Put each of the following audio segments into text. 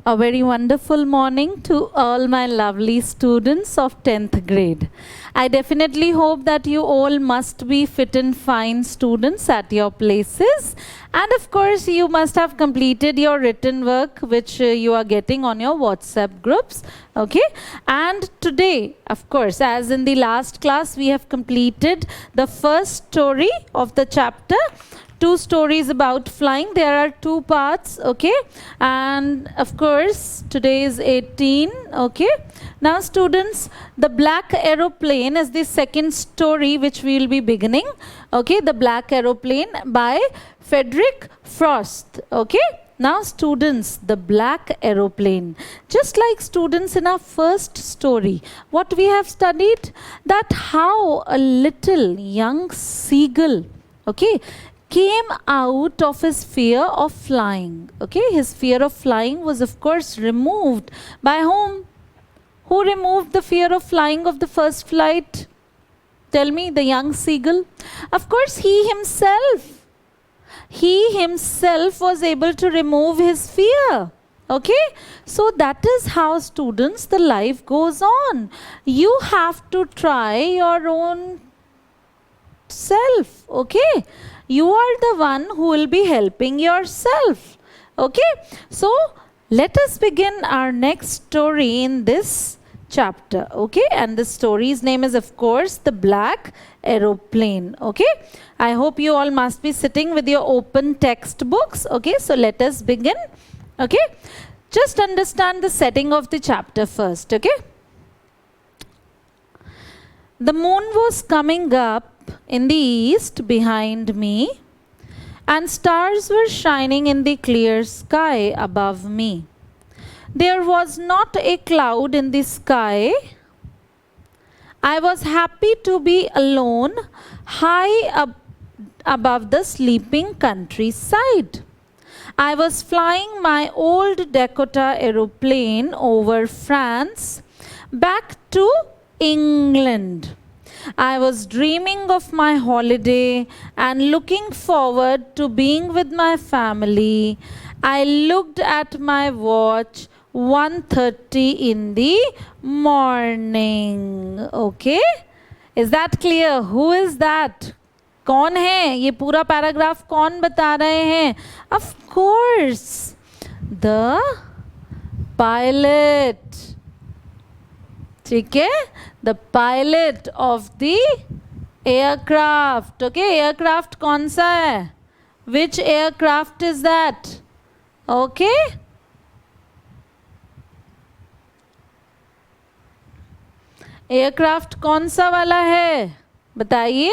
A very wonderful morning to all my lovely students of 10th grade. I definitely hope that you all must be fit and fine students at your places. And of course, you must have completed your written work which you are getting on your WhatsApp groups. Okay. And today, of course, as in the last class, we have completed the first story of the chapter. 2 stories about flying. There are 2 parts, okay? And of course, today is 18, okay? Now students, the black aeroplane is the second story which we will be beginning, okay? The black aeroplane by Frederick Frost, okay? Now students, the black aeroplane. Just like students in our first story, what we have studied, that how a little young seagull, okay, came out of his fear of flying. Okay, his fear of flying was of course removed by whom? Who removed the fear of flying of the first flight? Tell me, the young seagull. Of course, he himself was able to remove his fear. Okay, so that is how students, the life goes on. You have to try your own self. Okay, you are the one who will be helping yourself. Okay, so let us begin our next story in this chapter. Okay, and the story's name is of course the black aeroplane. Okay, I hope you all must be sitting with your open textbooks. Okay, so let us begin. Okay, just understand the setting of the chapter first. Okay, the moon was coming up in the east behind me, and stars were shining in the clear sky above me. There was not a cloud in the sky. I was happy to be alone, high up above the sleeping countryside. I was flying my old Dakota aeroplane over France back to England. I was dreaming of my holiday and looking forward to being with my family. I looked at my watch, 1:30 in the morning. Okay? Is that clear? Who is that? कौन है? ये पूरा paragraph कौन बता रहे हैं? Of course, the pilot. ठीक है? The pilot of the aircraft. Okay, aircraft कौन सा है? Which aircraft is that? Okay. Aircraft कौन सा वाला है? बताइए.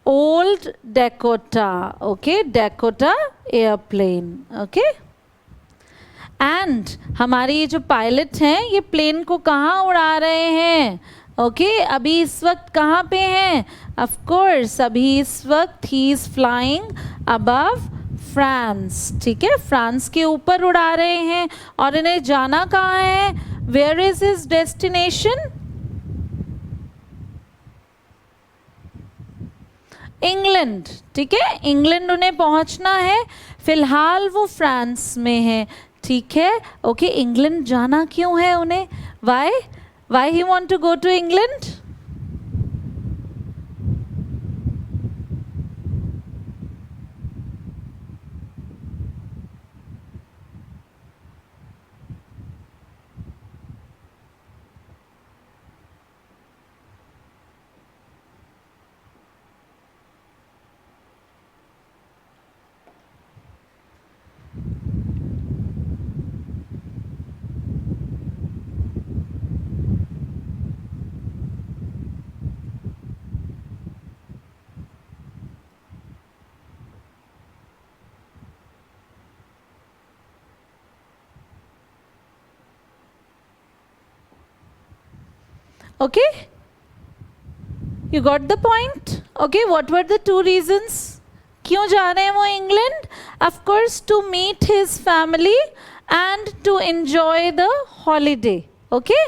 Old Dakota. Okay, Dakota airplane. Okay. And हमारे ये जो पायलट हैं ये प्लेन को कहाँ उड़ा रहे हैं? ओके, अभी इस वक्त कहाँ पे हैं? ऑफ कोर्स अभी इस वक्त he is flying above France. ठीक है, फ्रांस के ऊपर उड़ा रहे हैं. और इन्हें जाना कहाँ है? Where is his destination? England. ठीक है, इंग्लैंड उन्हें पहुंचना है. फिलहाल वो फ्रांस में है. ठीक है, ओके. इंग्लैंड जाना क्यों है उन्हें? Why he want to go to England? Okay, you got the point. Okay, what were the 2 reasons? क्यों जा रहे हैं वो England? Of course to meet his family and to enjoy the holiday. Okay,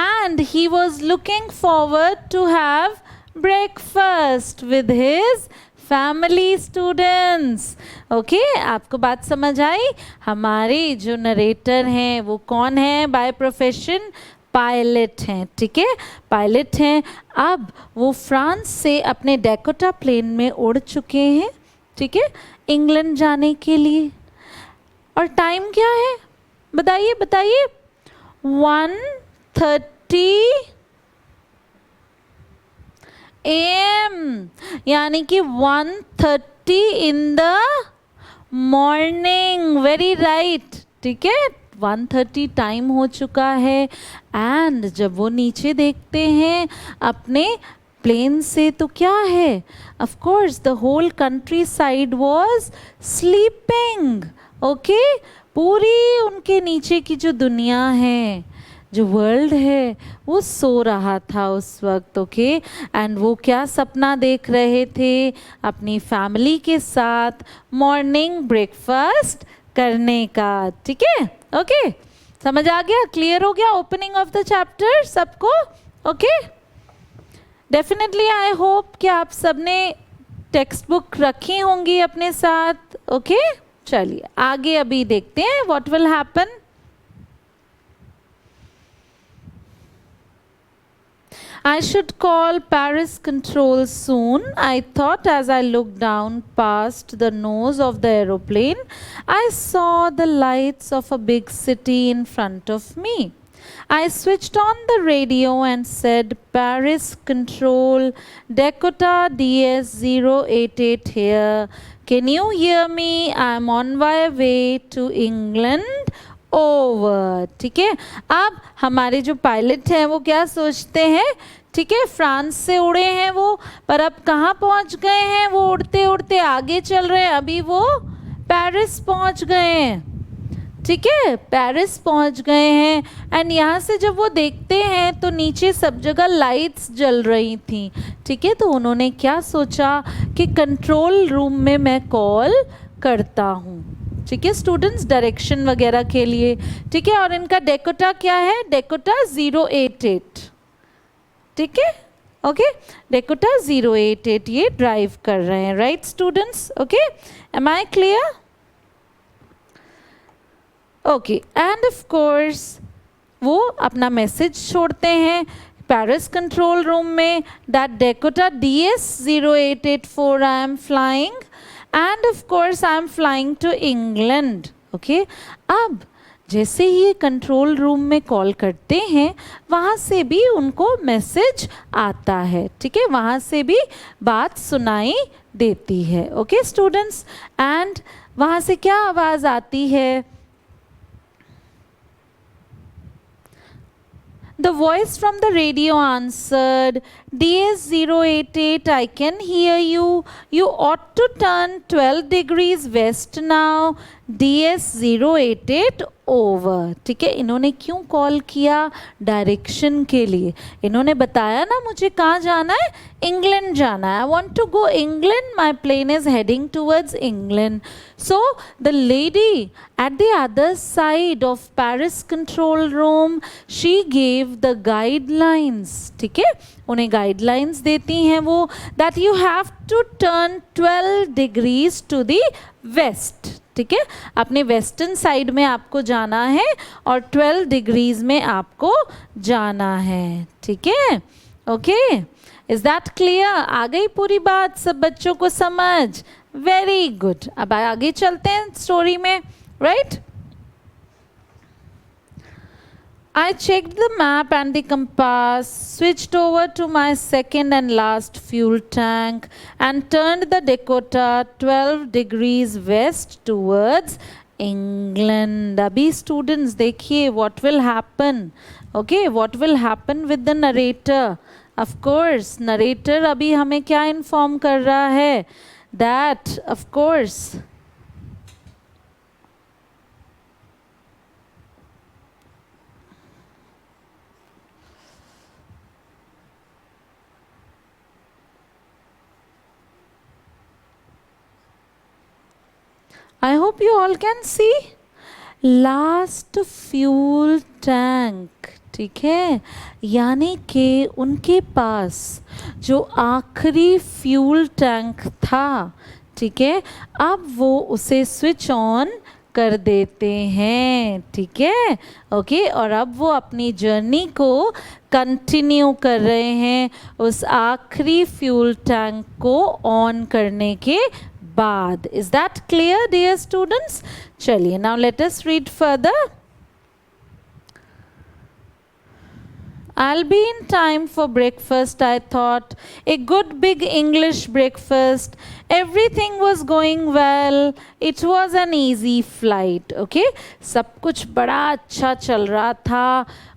and he was looking forward to have breakfast with his family students. Okay, आपको बात समझ आई? हमारे जो नरेटर हैं वो कौन है बाय प्रोफेशन? पायलट हैं, ठीक है, पायलट हैं। अब वो फ्रांस से अपने डेकोटा प्लेन में उड़ चुके हैं, ठीक है, इंग्लैंड जाने के लिए। और टाइम क्या है बताइए बताइए? 1:30 AM, यानी कि 1:30 in the morning. Very right, ठीक है, 1:30 टाइम हो चुका है। एंड जब वो नीचे देखते हैं अपने प्लेन से तो क्या है? Of course the whole countryside was sleeping. Okay, पूरी उनके नीचे की जो दुनिया है, जो वर्ल्ड है, वो सो रहा था उस वक्त। ओके, एंड वो क्या सपना देख रहे थे? अपनी फैमिली के साथ मॉर्निंग ब्रेकफास्ट करने का, ठीक है। ओके, समझ आ गया? क्लियर हो गया ओपनिंग ऑफ द चैप्टर सबको? ओके, डेफिनेटली आई होप कि आप सबने टेक्स्ट बुक रखी होंगी अपने साथ। ओके, चलिए आगे अभी देखते हैं what will happen. I should call Paris control soon, I thought as I looked down past the nose of the aeroplane. I saw the lights of a big city in front of me. I switched on the radio and said, Paris control, Dakota DS-088 here. Can you hear me? I'm on my way to England. Over, ठीक है। अब हमारे जो pilot हैं वो क्या सोचते हैं? ठीक है, फ्रांस से उड़े हैं वो, पर अब कहाँ पहुँच गए हैं? वो उड़ते उड़ते आगे चल रहे हैं, अभी वो पेरिस पहुँच गए हैं, ठीक है, पेरिस पहुँच गए हैं। एंड यहाँ से जब वो देखते हैं तो नीचे सब जगह लाइट्स जल रही थी, ठीक है। तो उन्होंने क्या सोचा कि कंट्रोल रूम में मैं कॉल करता हूँ, ठीक है स्टूडेंट्स, डायरेक्शन वगैरह के लिए, ठीक है। और इनका डेकोटा क्या है? डेकोटा 088, ठीक है, ओके, डेकोटा 088 ये ड्राइव कर रहे हैं, right students? Okay, am I clear? Okay, and of course वो अपना मैसेज छोड़ते हैं पेरिस कंट्रोल रूम में, that Dakota DS-0884 I am flying and of course I am flying to England. Okay, अब जैसे ही ये कंट्रोल रूम में call करते हैं वहाँ से भी उनको मैसेज आता है, ठीक है, वहाँ से भी बात सुनाई देती है। ओके स्टूडेंट्स, एंड वहाँ से क्या आवाज़ आती है? The voice from the radio answered, DS-088, I can hear you. You ought to turn 12 degrees west now. DS-088 over, ठीक है। इन्होंने क्यों कॉल किया? डायरेक्शन के लिए। इन्होंने बताया ना मुझे कहाँ जाना है? इंग्लैंड जाना है। I want to go England, my plane is heading towards England. So the lady at the other side of Paris control room, she gave the guidelines, ठीक है, उन्हें गाइडलाइंस देती हैं वो, that you have to turn 12 degrees to the west, ठीक है, अपने western side में आपको जाना है और 12 डिग्रीज में आपको जाना है, ठीक है। Okay, is that clear? आ गई पूरी बात सब बच्चों को समझ? वेरी गुड, अब आगे चलते हैं स्टोरी में, right. I checked the map and the compass, switched over to my second and last fuel tank and turned the Dakota 12 degrees west towards England. Abhi students देखिए what will happen. Okay, what will happen with the narrator? Of course, narrator अभी हमें क्या inform कर रहा है? That of course I hope you all can see last fuel tank, ठीक है, यानी कि उनके पास जो आखिरी फ्यूल टैंक था, ठीक है, अब वो उसे स्विच ऑन कर देते हैं, ठीक है, ओके। और अब वो अपनी जर्नी को कंटिन्यू कर रहे हैं उस आखिरी फ्यूल टैंक को ऑन करने के बाद। Is that clear dear students? चलिए, now let us read further. I'll be in time for breakfast, I thought. A good big English breakfast. Everything was going well. It was an easy flight. Okay? सब कुछ बड़ा अच्छा चल रहा था।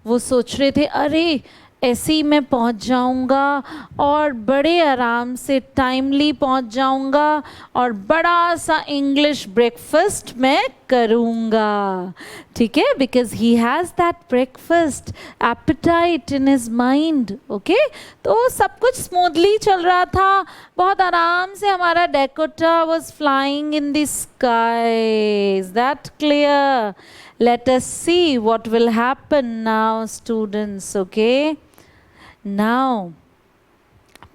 वो सोच रहे थे, अरे ऐसे ही मैं पहुंच जाऊंगा और बड़े आराम से टाइमली पहुंच जाऊंगा और बड़ा सा इंग्लिश ब्रेकफास्ट मैं करूंगा, ठीक है, because he has that breakfast appetite in his mind. Okay, तो सब कुछ स्मूथली चल रहा था, बहुत आराम से हमारा Dakota was flying in the sky. Is that clear? Let us see what will happen now, students, okay? Now,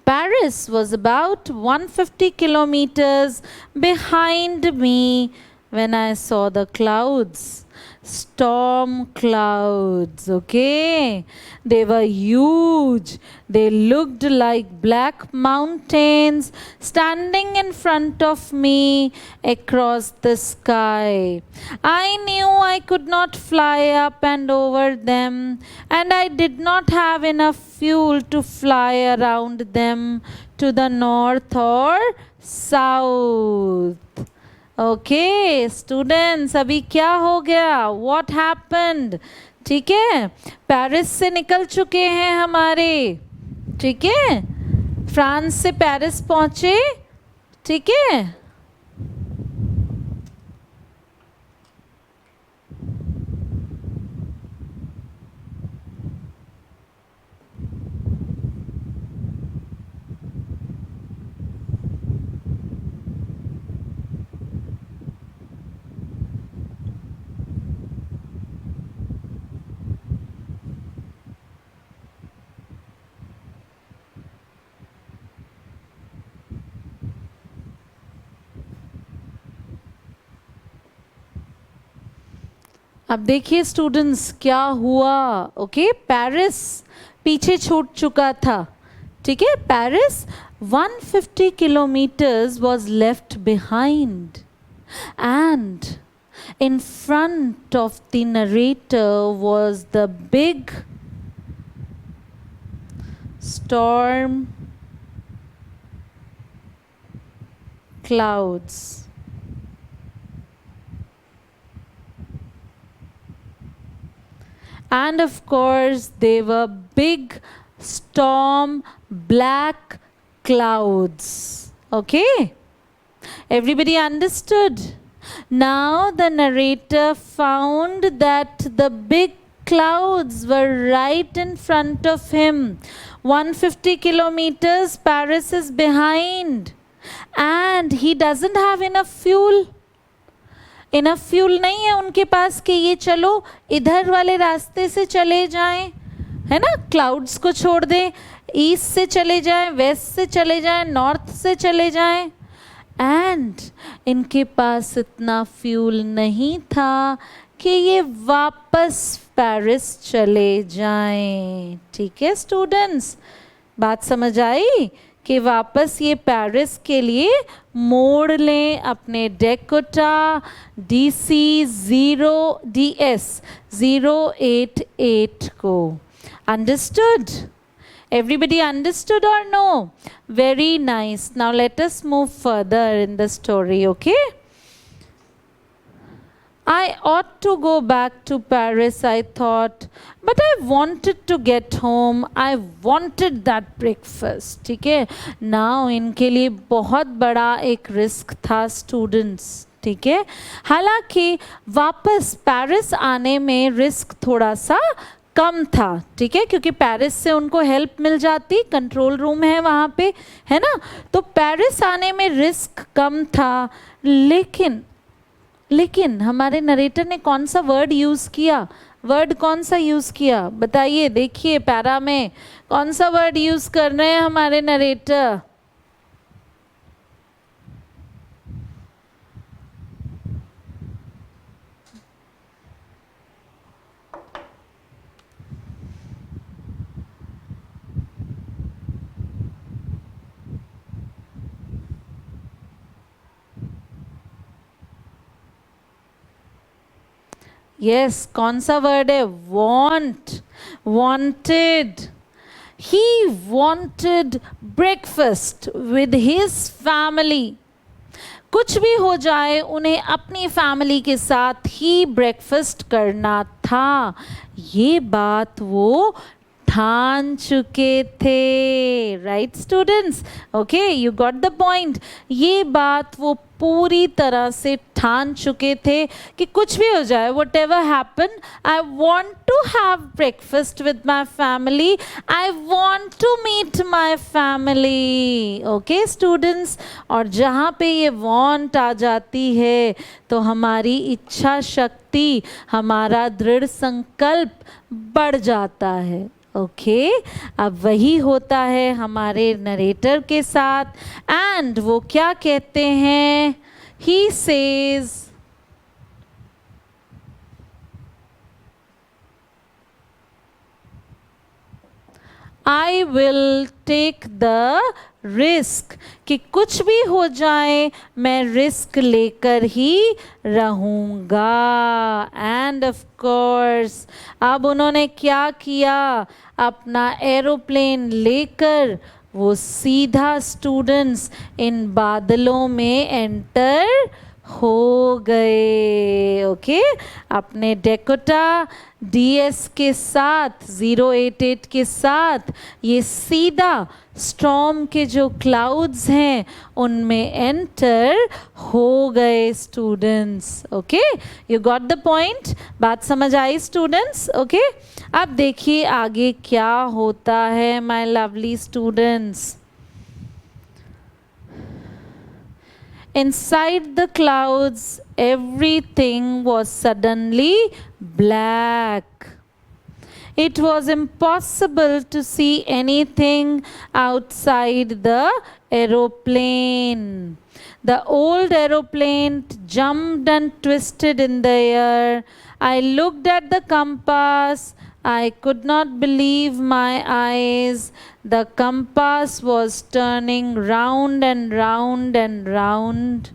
Paris was about 150 kilometers behind me when I saw the clouds. Storm clouds, okay? They were huge. They looked like black mountains standing in front of me across the sky. I knew I could not fly up and over them, and I did not have enough fuel to fly around them to the north or south. Okay students, अभी क्या हो गया? What happened? ठीक है, Paris से निकल चुके हैं हमारे, ठीक है, फ्रांस से पेरिस पहुंचे, ठीक है। अब देखिए स्टूडेंट्स क्या हुआ। ओके, पेरिस पीछे छूट चुका था, ठीक है, Paris 150 kilometers was left behind, and in front of the narrator was the big storm clouds. And of course, they were big storm black clouds. Okay? Everybody understood? Now the narrator found that the big clouds were right in front of him. 150 kilometers, Paris is behind. And he doesn't have enough fuel. Enough fuel नहीं है उनके पास कि ये चलो इधर वाले रास्ते से चले जाएं, है ना, क्लाउड्स को छोड़ दें, ईस्ट से चले जाएं, वेस्ट से चले जाएं, नॉर्थ से चले जाएं, एंड इनके पास इतना फ्यूल नहीं था कि ये वापस पेरिस चले जाएं। ठीक है स्टूडेंट्स, बात समझ आई कि वापस ये पेरिस के लिए मोड़ लें अपने डेकोटा DS 088 को। Understood? Everybody understood or no? Very nice. Now let us move further in the story, okay? I ought to go back to Paris, I thought, but I wanted to get home. I wanted that breakfast. ठीक है, now इनके लिए बहुत बड़ा एक risk था students, ठीक है। हालांकि वापस पेरिस आने में रिस्क थोड़ा सा कम था, ठीक है, क्योंकि पेरिस से उनको हेल्प मिल जाती, कंट्रोल रूम है वहाँ पे, है ना, तो पेरिस आने में रिस्क कम था। लेकिन हमारे नरेटर ने कौन सा वर्ड यूज़ किया? वर्ड कौन सा यूज़ किया बताइए, देखिए पैरा में कौन सा वर्ड यूज़ कर रहे हैं हमारे नरेटर। यस, कौन सा वर्ड है? want, wanted. He wanted breakfast with his family. कुछ भी हो जाए उन्हें अपनी फैमिली के साथ ही ब्रेकफास्ट करना था, ये बात वो ठान चुके थे। Right students, okay, you got the point. ये बात वो पूरी तरह से ठान चुके थे कि कुछ भी हो जाए, whatever happen, I want to have breakfast with my family, I want to meet my family. Okay students, और जहाँ पे ये वॉन्ट आ जाती है तो हमारी इच्छा शक्ति, हमारा दृढ़ संकल्प बढ़ जाता है। ओके, अब वही होता है हमारे नरेटर के साथ। एंड वो क्या कहते हैं? He says, I will take the risk, कि कुछ भी हो जाए मैं रिस्क लेकर ही रहूँगा। एंड ऑफ कोर्स अब उन्होंने क्या किया? अपना एरोप्लेन लेकर वो सीधा स्टूडेंट्स इन बादलों में एंटर हो गए। ओके, अपने डेकोटा DS के साथ 088 के साथ ये सीधा स्टॉर्म के जो क्लाउड्स हैं उनमें एंटर हो गए students. Okay, you got the point? बात समझ आई स्टूडेंट्स? ओके, अब देखिए आगे क्या होता है my lovely students. Inside the clouds, everything was suddenly black. It was impossible to see anything outside the aeroplane. The old aeroplane jumped and twisted in the air. I looked at the compass. I could not believe my eyes. The compass was turning round and round and round.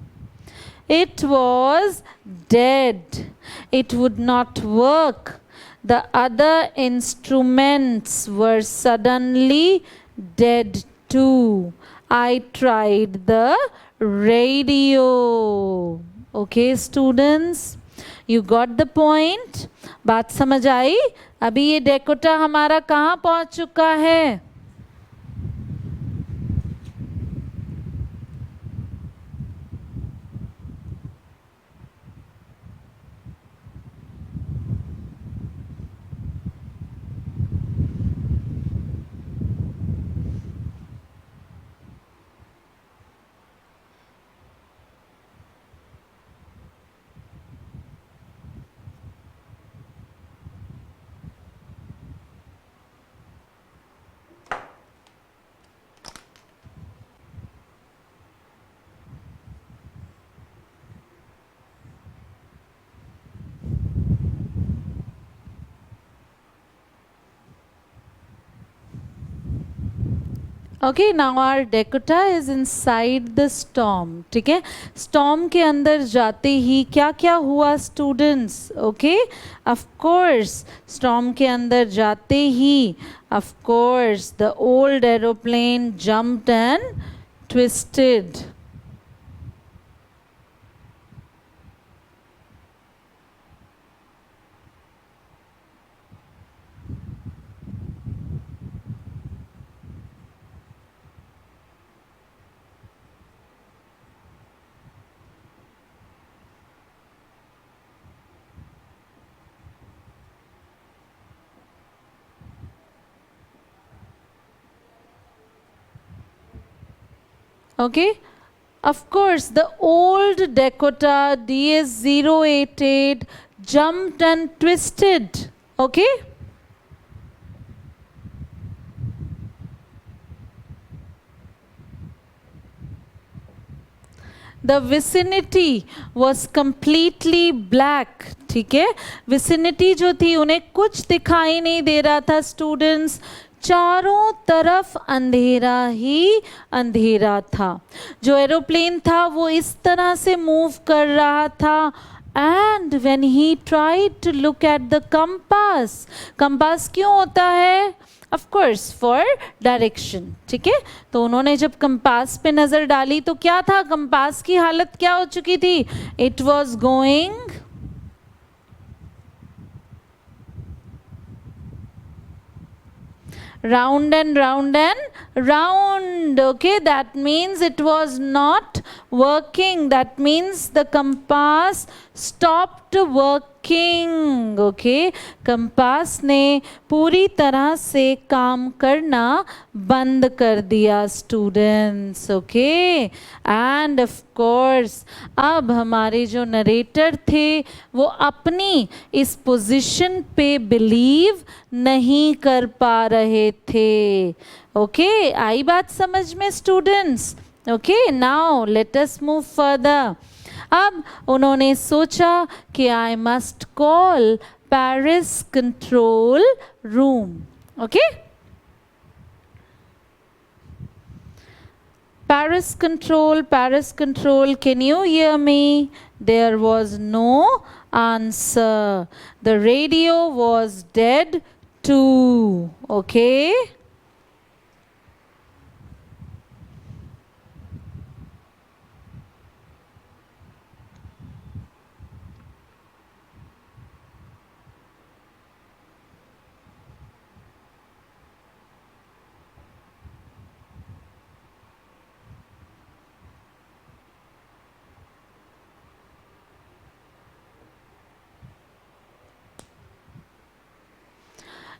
It was dead. It would not work. The other instruments were suddenly dead too. I tried the radio. Okay, students? You got the point? बात समझ आई? अभी ये Dakota हमारा कहाँ पहुँच चुका है? Okay, now our Dakota is inside the storm. ठीक है, स्टॉर्म के अंदर जाते ही क्या क्या हुआ students? Okay, of course storm के अंदर जाते ही of course the old aeroplane jumped and twisted. Okay, of course the old Dakota DS-088 jumped and twisted. Okay. The vicinity was completely black. ठीक है, vicinity जो थी उन्हें कुछ दिखाई नहीं दे रहा था स्टूडेंट्स, चारों तरफ अंधेरा ही अंधेरा था। जो एरोप्लेन था वो इस तरह से मूव कर रहा था, and when he tried to look at the compass, compass क्यों होता है? Of course for direction. ठीक है, तो उन्होंने जब कंपास पे नजर डाली तो क्या था, कंपास की हालत क्या हो चुकी थी? It was going round and round and round. Okay, that means it was not working. That means the compass stopped working. Okay, compass ने पूरी तरह से काम करना बंद कर दिया students. Okay, and of course अब हमारे जो नरेटर थे वो अपनी इस पोजीशन पे बिलीव नहीं कर पा रहे थे। ओके, आई बात समझ में students? Okay, now let us move further. अब उन्होंने सोचा कि I must call Paris control room. Okay, Paris control, can you hear me? There was no answer. The radio was dead too. Okay?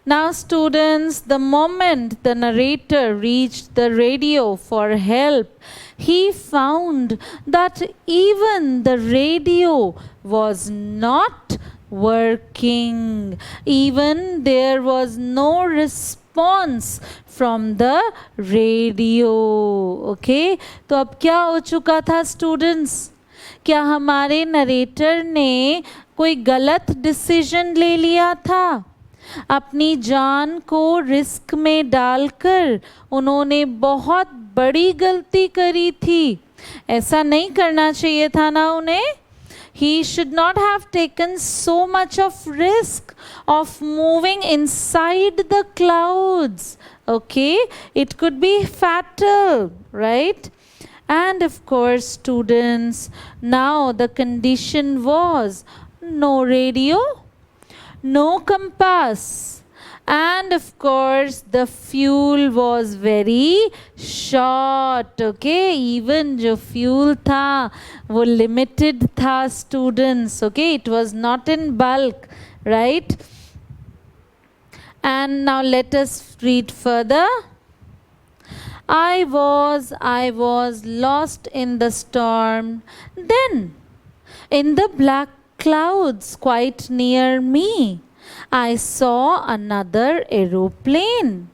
Now students, the moment the narrator reached the radio for help, he found that even the radio was not working. Even there was no response from the radio. Okay, तो अब क्या हो चुका था students? क्या हमारे narrator ने कोई गलत डिसीजन ले लिया था? अपनी जान को रिस्क में डालकर उन्होंने बहुत बड़ी गलती करी थी। ऐसा नहीं करना चाहिए था ना उन्हें। He should not have taken so much of risk of moving inside the clouds. Okay, it could be fatal, right? And of course, students, now the condition was no radio, no compass, and of course the fuel was very short. Okay, even जो fuel था वो limited था students. Okay, it was not in bulk, right? And now let us read further. I was lost in the storm. Then in the black clouds quite near me, I saw another aeroplane.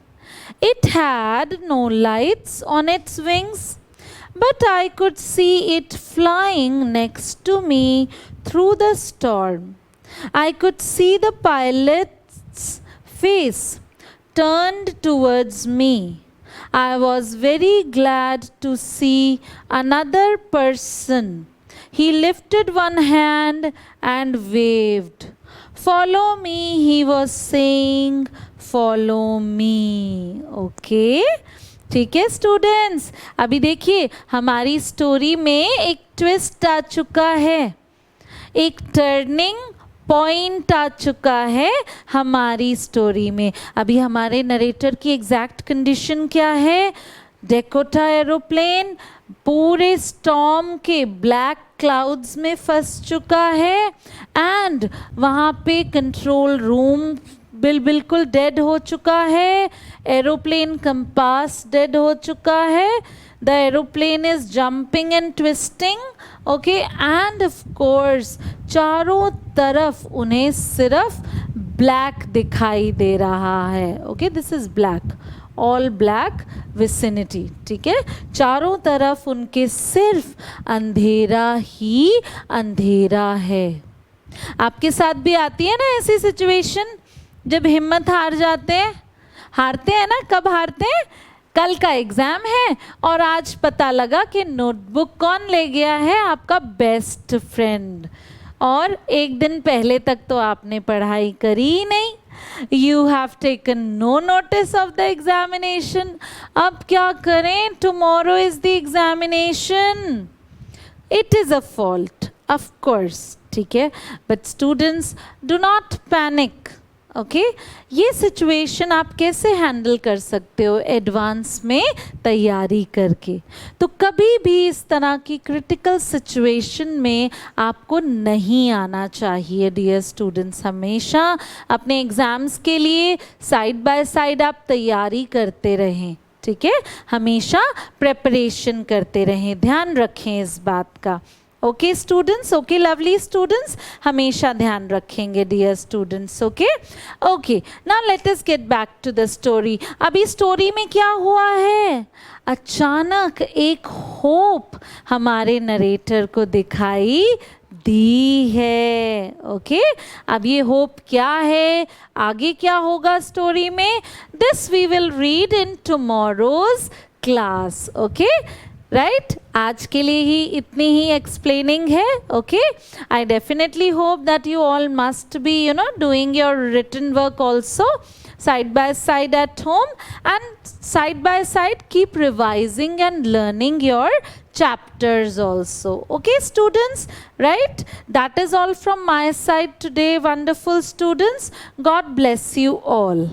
It had no lights on its wings, but I could see it flying next to me through the storm. I could see the pilot's face turned towards me. I was very glad to see another person. He lifted one hand and waved. Follow me, he was saying, follow me. Okay? ठीक है students, अभी देखिए हमारी story में एक twist आ चुका है, एक टर्निंग पॉइंट आ चुका है हमारी स्टोरी में। अभी हमारे नरेटर की एग्जैक्ट कंडीशन क्या है? डेकोटा एरोप्लेन पूरे स्टॉर्म के ब्लैक क्लाउड्स में फंस चुका है, एंड वहाँ पे कंट्रोल रूम बिल्कुल डेड हो चुका है, एरोप्लेन कंपास डेड हो चुका है, the aeroplane is jumping and twisting. Okay, and of course चारों तरफ उन्हें सिर्फ ब्लैक दिखाई दे रहा है. Okay, this is black, all black vicinity. ठीक है, चारों तरफ उनके सिर्फ अंधेरा ही अंधेरा है. आपके साथ भी आती है ना ऐसी सिचुएशन जब हिम्मत हार जाते हैं? हारते हैं ना, कब हारते हैं? कल का एग्ज़ाम है और आज पता लगा कि नोटबुक कौन ले गया है? आपका बेस्ट फ्रेंड. और एक दिन पहले तक तो आपने पढ़ाई करी ही नहीं. You have taken no notice of the examination. अब क्या करें? Tomorrow is the examination. It is a fault, of course. ठीक है, but students do not panic. Okay, ये सिचुएशन आप कैसे हैंडल कर सकते हो? एडवांस में तैयारी करके. तो कभी भी इस तरह की क्रिटिकल सिचुएशन में आपको नहीं आना चाहिए डियर स्टूडेंट्स. हमेशा अपने एग्ज़ाम्स के लिए साइड बाय साइड आप तैयारी करते रहें. ठीक है, हमेशा प्रेपरेशन करते रहें, ध्यान रखें इस बात का. Okay students, okay lovely students, हमेशा ध्यान रखेंगे dear students. Okay okay, now let us get back to the story. अभी स्टोरी में क्या हुआ है? अचानक एक होप हमारे नरेटर को दिखाई दी है. ओके, अब ये होप क्या है? आगे क्या होगा स्टोरी में? This we will read in tomorrow's class. Okay right, आज के लिए ही इतनी ही एक्सप्लेनिंग है. Okay, I definitely hope that you all must be doing your written work also side by side at home, and side by side keep revising and learning your chapters also. Okay students, right? That is all from my side today, wonderful students. God bless you all.